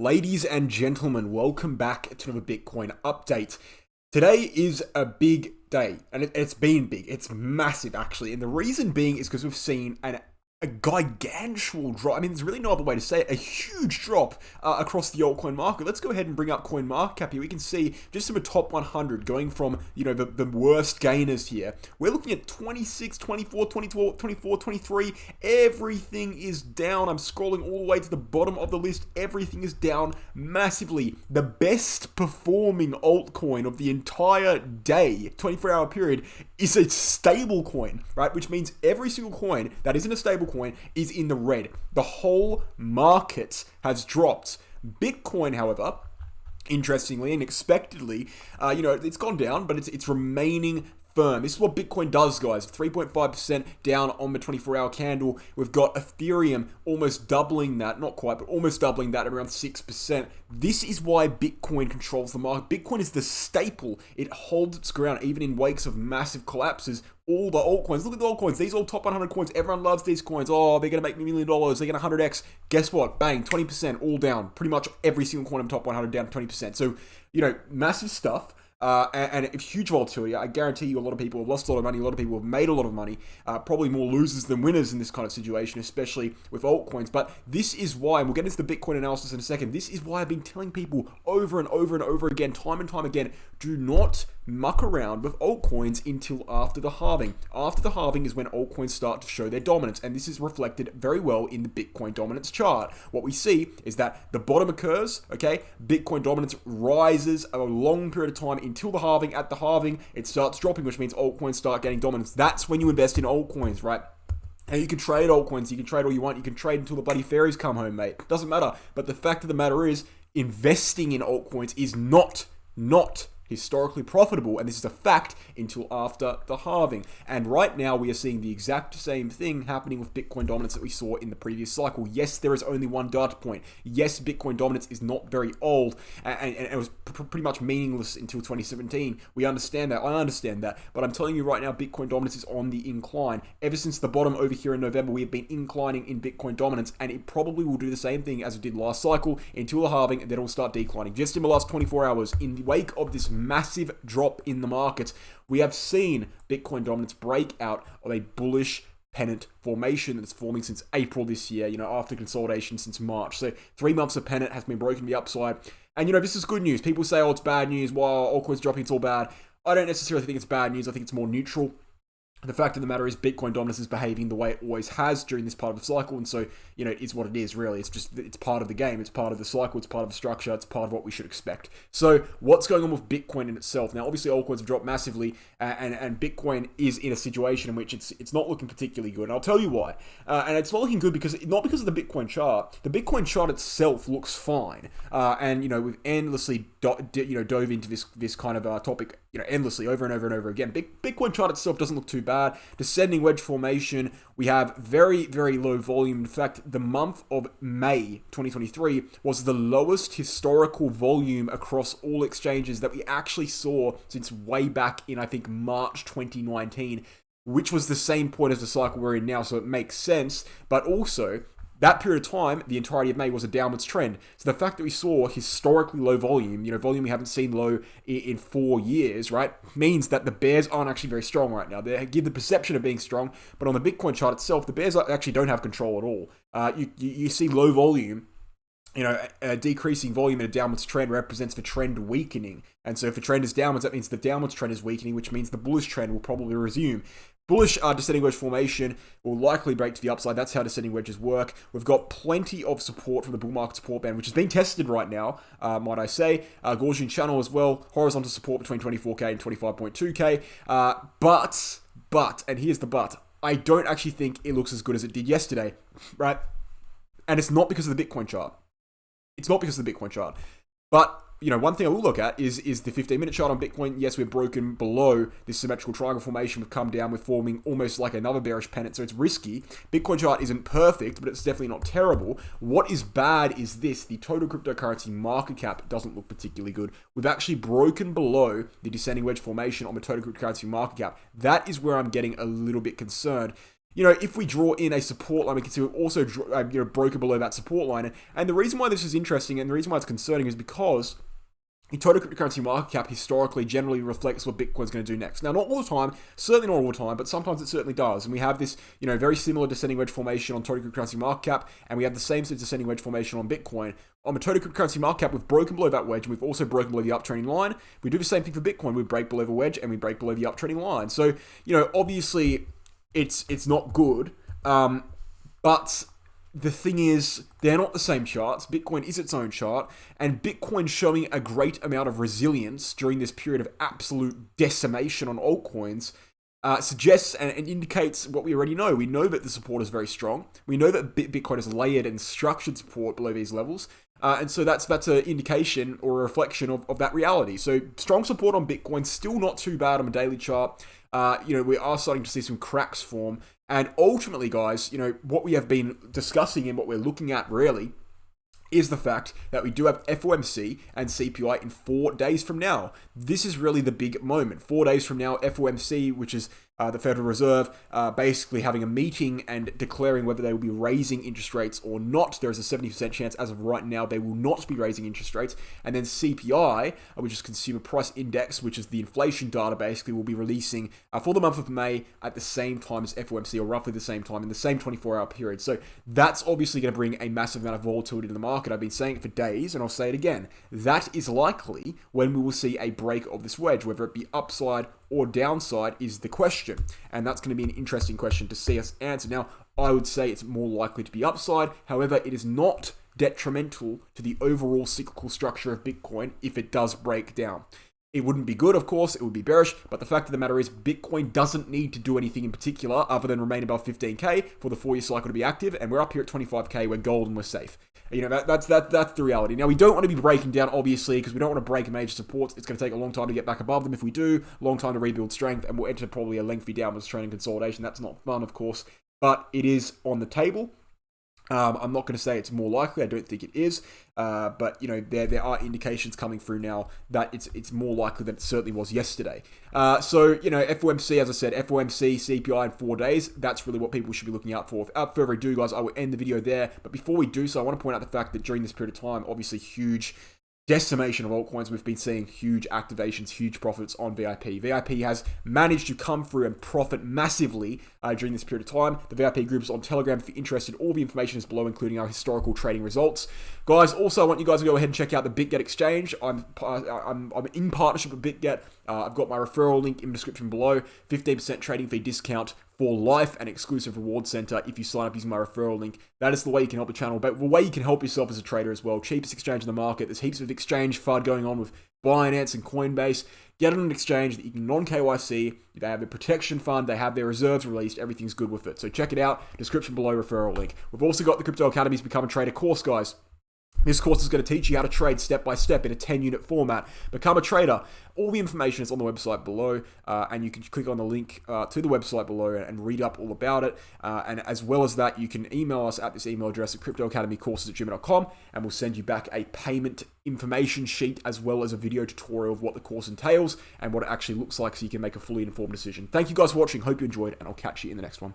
Ladies and gentlemen, welcome back to another Bitcoin update. Today is a big day, and it's been big. It's massive, actually. And the reason being is because we've seen a gigantual drop. I mean, there's really no other way to say it. A huge drop across the altcoin market. Let's go ahead and bring up CoinMarketCap here. We can see just some of the top 100 going from, the worst gainers here. We're looking at 26, 24, 24, 23. Everything is down. I'm scrolling all the way to the bottom of the list. Everything is down massively. The best performing altcoin of the entire day, 24-hour period, is a stable coin, right? Which means every single coin that isn't a stable coin is in the red. The whole market has dropped. Bitcoin, however, interestingly and expectedly, it's gone down, but it's remaining firm. This is what Bitcoin does, guys. 3.5% down on the 24-hour candle. We've got Ethereum almost doubling that, not quite, but almost doubling that at around 6%. This is why Bitcoin controls the market. Bitcoin is the staple. It holds its ground even in wakes of massive collapses. All the altcoins, look at the altcoins. These all top 100 coins. Everyone loves these coins. Oh, they're going to make me $1 million. They're going to 100x. Guess what? Bang, 20% all down. Pretty much every single coin in the top 100 down 20%. So, massive stuff. And huge volatility. I guarantee you a lot of people have lost a lot of money. A lot of people have made a lot of money. Probably more losers than winners in this kind of situation, especially with altcoins. But this is why, and we'll get into the Bitcoin analysis in a second, this is why I've been telling people over and over and over again, time and time again, do not muck around with altcoins until after the halving. After the halving is when altcoins start to show their dominance, and this is reflected very well in the Bitcoin dominance chart. What we see is that the bottom occurs, okay? Bitcoin dominance rises a long period of time until the halving. At the halving, it starts dropping, which means altcoins start getting dominance. That's when you invest in altcoins, right? And you can trade altcoins, you can trade all you want, you can trade until the bloody fairies come home, mate. Doesn't matter. But the fact of the matter is, investing in altcoins is not historically profitable, and this is a fact until after the halving. And right now we are seeing the exact same thing happening with Bitcoin dominance that we saw in the previous cycle. Yes, there is only one data point. Yes, Bitcoin dominance is not very old, and it was pretty much meaningless until 2017. We understand that. I understand that. But I'm telling you right now, Bitcoin dominance is on the incline. Ever since the bottom over here in November, we have been inclining in Bitcoin dominance, and it probably will do the same thing as it did last cycle until the halving, and then it will start declining. Just in the last 24 hours, in the wake of this massive drop in the market, we have seen Bitcoin dominance break out of a bullish pennant formation that's forming since April this year, after consolidation since March. So 3 months of pennant has been broken to the upside. And, this is good news. People say, oh, it's bad news. Wow, altcoins dropping, it's all bad. I don't necessarily think it's bad news. I think it's more neutral. The fact of the matter is Bitcoin dominance is behaving the way it always has during this part of the cycle. And so, it is what it is, really. It's part of the game. It's part of the cycle. It's part of the structure. It's part of what we should expect. So what's going on with Bitcoin in itself? Now, obviously, altcoins have dropped massively, and Bitcoin is in a situation in which it's not looking particularly good. And I'll tell you why. And it's not looking good not because of the Bitcoin chart. The Bitcoin chart itself looks fine. And, we've endlessly dove into this kind of topic, endlessly over and over and over again. Bitcoin chart itself doesn't look too bad. Descending wedge formation. We have very, very low volume. In fact, the month of May 2023 was the lowest historical volume across all exchanges that we actually saw since way back in, I think, March 2019, which was the same point as the cycle we're in now. So it makes sense. But also, that period of time, the entirety of May, was a downwards trend. So the fact that we saw historically low volume, volume we haven't seen low in 4 years, right, means that the bears aren't actually very strong right now. They give the perception of being strong, but on the Bitcoin chart itself, the bears actually don't have control at all. You see low volume. A decreasing volume in a downwards trend represents the trend weakening. And so if the trend is downwards, that means the downwards trend is weakening, which means the bullish trend will probably resume. Bullish descending wedge formation will likely break to the upside. That's how descending wedges work. We've got plenty of support from the bull market support band, which is being tested right now, might I say. Gaussian channel as well. Horizontal support between 24K and 25.2K. But, and here's the but, I don't actually think it looks as good as it did yesterday, right? And it's not because of the Bitcoin chart. It's not because of the Bitcoin chart. But, one thing I will look at is the 15-minute chart on Bitcoin. Yes, we're broken below this symmetrical triangle formation. We've come down. We're forming almost like another bearish pennant, so it's risky. Bitcoin chart isn't perfect, but it's definitely not terrible. What is bad is this. The total cryptocurrency market cap doesn't look particularly good. We've actually broken below the descending wedge formation on the total cryptocurrency market cap. That is where I'm getting a little bit concerned. if we draw in a support line, we can see we've also broken below that support line. And the reason why this is interesting and the reason why it's concerning is because the total cryptocurrency market cap historically generally reflects what Bitcoin's going to do next. Now, not all the time, certainly not all the time, but sometimes it certainly does. And we have this, very similar descending wedge formation on total cryptocurrency market cap, and we have the same sort of descending wedge formation on Bitcoin. On the total cryptocurrency market cap, we've broken below that wedge, and we've also broken below the uptrending line. We do the same thing for Bitcoin. We break below the wedge, and we break below the uptrending line. So, obviously, it's not good, but the thing is, they're not the same charts. Bitcoin is its own chart, and Bitcoin showing a great amount of resilience during this period of absolute decimation on altcoins suggests and indicates what we already know. We know that the support is very strong. We know that Bitcoin has layered and structured support below these levels. And so that's an indication or a reflection of that reality. So strong support on Bitcoin, still not too bad on a daily chart. We are starting to see some cracks form. And ultimately, guys, what we have been discussing and what we're looking at really is the fact that we do have FOMC and CPI in 4 days from now. This is really the big moment. 4 days from now, FOMC, which is the Federal Reserve, basically having a meeting and declaring whether they will be raising interest rates or not. There is a 70% chance as of right now they will not be raising interest rates. And then CPI, which is Consumer Price Index, which is the inflation data, basically will be releasing for the month of May at the same time as FOMC, or roughly the same time in the same 24-hour period. So that's obviously going to bring a massive amount of volatility to the market. I've been saying it for days, and I'll say it again. That is likely when we will see a break of this wedge, whether it be upside or downside is the question. And that's going to be an interesting question to see us answer. Now, I would say it's more likely to be upside. However, it is not detrimental to the overall cyclical structure of Bitcoin if it does break down. It wouldn't be good, of course, it would be bearish, but the fact of the matter is Bitcoin doesn't need to do anything in particular other than remain above 15k for the 4-year cycle to be active, and we're up here at 25k, we're golden, we're safe. That's the reality. Now, we don't want to be breaking down, obviously, because we don't want to break major supports. It's going to take a long time to get back above them. If we do, long time to rebuild strength, and we'll enter probably a lengthy downwards trend and consolidation. That's not fun, of course, but it is on the table. I'm not going to say it's more likely. I don't think it is. But there are indications coming through now that it's more likely than it certainly was yesterday. So FOMC, as I said, FOMC, CPI in 4 days. That's really what people should be looking out for. Without further ado, guys, I will end the video there. But before we do so, I want to point out the fact that during this period of time, obviously huge decimation of altcoins, we've been seeing huge activations, huge profits on VIP. VIP has managed to come through and profit massively during this period of time. The VIP group is on Telegram if you're interested. All the information is below, including our historical trading results. Guys, also I want you guys to go ahead and check out the Bitget exchange. I'm in partnership with Bitget. I've got my referral link in the description below. 15% trading fee discount for life and exclusive reward center if you sign up using my referral link. That is the way you can help the channel, but the way you can help yourself as a trader as well. Cheapest exchange in the market. There's heaps of exchange FUD going on with Binance and Coinbase. Get on an exchange that you can non-KYC. They have a protection fund. They have their reserves released. Everything's good with it. So check it out. Description below, referral link. We've also got the Crypto Academy's Become a Trader course, guys. This course is going to teach you how to trade step by step in a 10-unit format. Become a trader. All the information is on the website below, and you can click on the link to the website below and read up all about it. And as well as that, you can email us at this email address at cryptoacademycourses@gmail.com, and we'll send you back a payment information sheet as well as a video tutorial of what the course entails and what it actually looks like so you can make a fully informed decision. Thank you guys for watching. Hope you enjoyed, and I'll catch you in the next one.